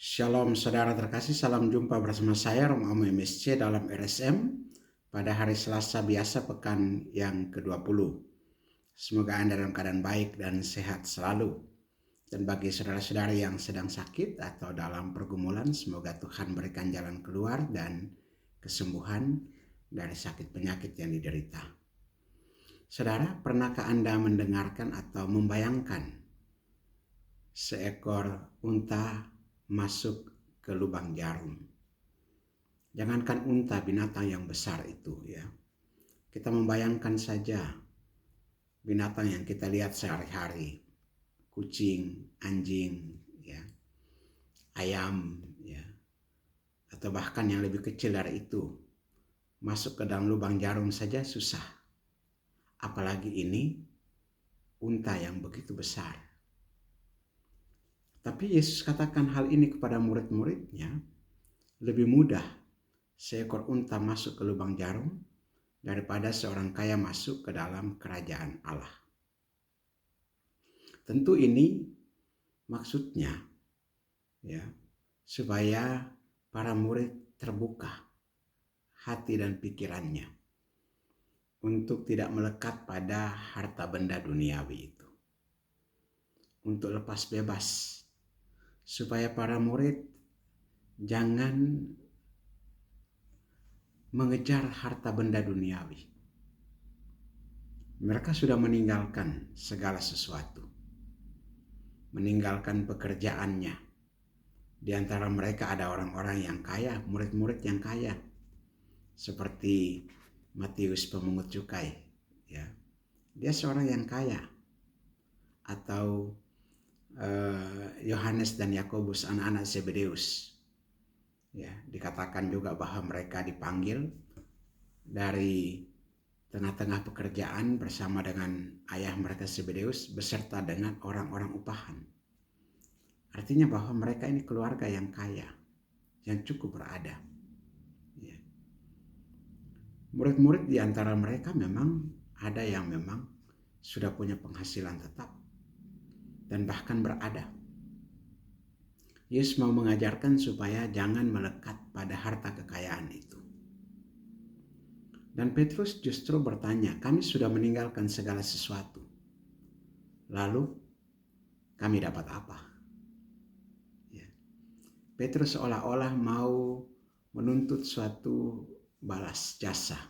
Shalom saudara terkasih, salam jumpa bersama saya Romo MSC dalam RSM pada hari Selasa biasa pekan yang ke-20. Semoga Anda dalam keadaan baik dan sehat selalu. Dan bagi saudara-saudari yang sedang sakit atau dalam pergumulan, semoga Tuhan berikan jalan keluar dan kesembuhan dari sakit penyakit yang diderita. Saudara, pernahkah Anda mendengarkan atau membayangkan seekor unta masuk ke lubang jarum? Jangankan unta, binatang yang besar itu ya. Kita membayangkan saja binatang yang kita lihat sehari-hari, kucing, anjing, ya, ayam, ya, atau bahkan yang lebih kecil dari itu, masuk ke dalam lubang jarum saja susah. Apalagi ini unta yang begitu besar. Tapi Yesus katakan hal ini kepada murid-muridnya, lebih mudah seekor unta masuk ke lubang jarum daripada seorang kaya masuk ke dalam kerajaan Allah. Tentu ini maksudnya ya, supaya para murid terbuka hati dan pikirannya untuk tidak melekat pada harta benda duniawi itu. Untuk lepas bebas, supaya para murid jangan mengejar harta benda duniawi. Mereka sudah meninggalkan segala sesuatu, meninggalkan pekerjaannya. Di antara mereka ada orang-orang yang kaya, murid-murid yang kaya, seperti Matius pemungut cukai, ya. Dia seorang yang kaya. Atau Yohanes dan Yakobus, anak-anak Zebedeus. Ya, dikatakan juga bahwa mereka dipanggil dari tengah-tengah pekerjaan bersama dengan ayah mereka Zebedeus beserta dengan orang-orang upahan. Artinya bahwa mereka ini keluarga yang kaya, yang cukup berada. Ya. Murid-murid di antara mereka memang ada yang memang sudah punya penghasilan tetap dan bahkan berada. Yesus mau mengajarkan supaya jangan melekat pada harta kekayaan itu. Dan Petrus justru bertanya, kami sudah meninggalkan segala sesuatu. Lalu kami dapat apa? Ya. Petrus seolah-olah mau menuntut suatu balas jasa.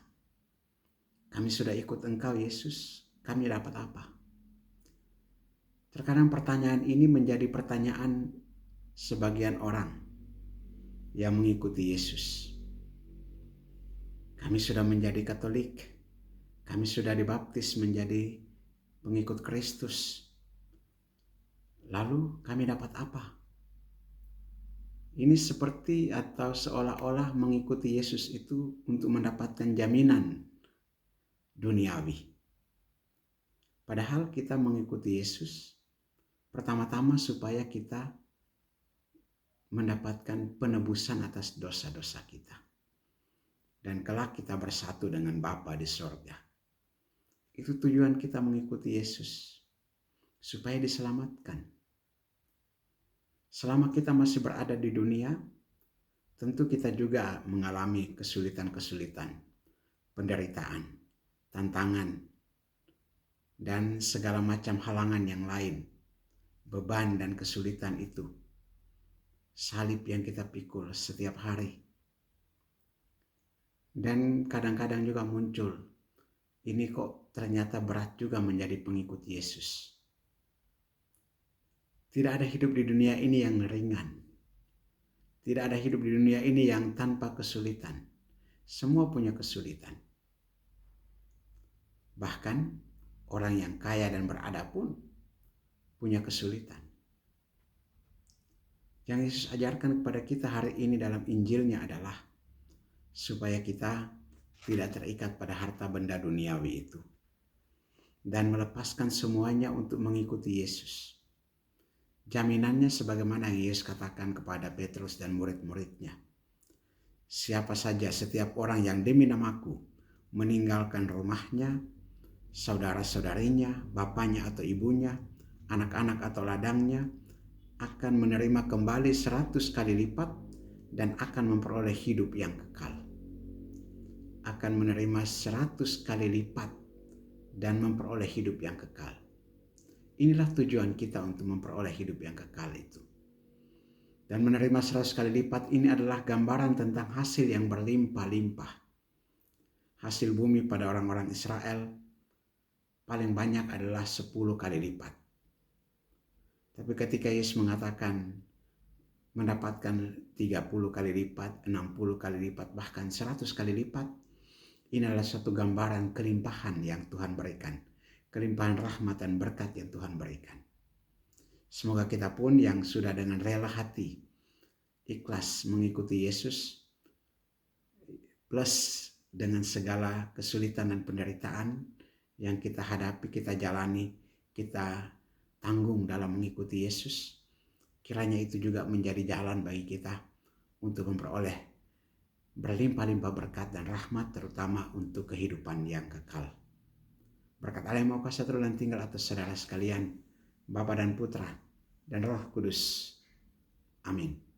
Kami sudah ikut Engkau Yesus, kami dapat apa? Terkadang pertanyaan ini menjadi pertanyaan sebagian orang yang mengikuti Yesus. Kami sudah menjadi Katolik, kami sudah dibaptis menjadi pengikut Kristus. Lalu kami dapat apa? Ini seperti atau seolah-olah mengikuti Yesus itu untuk mendapatkan jaminan duniawi. Padahal kita mengikuti Yesus pertama-tama supaya kita mendapatkan penebusan atas dosa-dosa kita. Dan kelak kita bersatu dengan Bapa di sorga. Itu tujuan kita mengikuti Yesus, supaya diselamatkan. Selama kita masih berada di dunia, tentu kita juga mengalami kesulitan-kesulitan, penderitaan, tantangan, dan segala macam halangan yang lain, beban dan kesulitan itu. Salib yang kita pikul setiap hari. Dan kadang-kadang juga muncul, ini kok ternyata berat juga menjadi pengikut Yesus. Tidak ada hidup di dunia ini yang ringan. Tidak ada hidup di dunia ini yang tanpa kesulitan. Semua punya kesulitan. Bahkan orang yang kaya dan berada pun punya kesulitan. Yang Yesus ajarkan kepada kita hari ini dalam Injilnya adalah supaya kita tidak terikat pada harta benda duniawi itu. Dan melepaskan semuanya untuk mengikuti Yesus. Jaminannya sebagaimana yang Yesus katakan kepada Petrus dan murid-muridnya. Siapa saja setiap orang yang demi namaku meninggalkan rumahnya, saudara-saudarinya, bapaknya atau ibunya, anak-anak atau ladangnya, akan menerima kembali 100 kali lipat dan akan memperoleh hidup yang kekal. Akan menerima 100 kali lipat dan memperoleh hidup yang kekal. Inilah tujuan kita untuk memperoleh hidup yang kekal itu. Dan menerima 100 kali lipat ini adalah gambaran tentang hasil yang berlimpah-limpah. Hasil bumi pada orang-orang Israel paling banyak adalah 10 kali lipat. Tapi ketika Yesus mengatakan mendapatkan 30 kali lipat, 60 kali lipat, bahkan 100 kali lipat, ini adalah satu gambaran kelimpahan yang Tuhan berikan. Kelimpahan rahmat dan berkat yang Tuhan berikan. Semoga kita pun yang sudah dengan rela hati, ikhlas mengikuti Yesus, plus dengan segala kesulitan dan penderitaan yang kita hadapi, kita jalani, kita tanggung dalam mengikuti Yesus, kiranya itu juga menjadi jalan bagi kita untuk memperoleh berlimpah-limpah berkat dan rahmat, terutama untuk kehidupan yang kekal. Berkat Allah yang Maha Kuasa turun dan tinggal atas saudara sekalian, Bapa dan Putra dan Roh Kudus. Amin.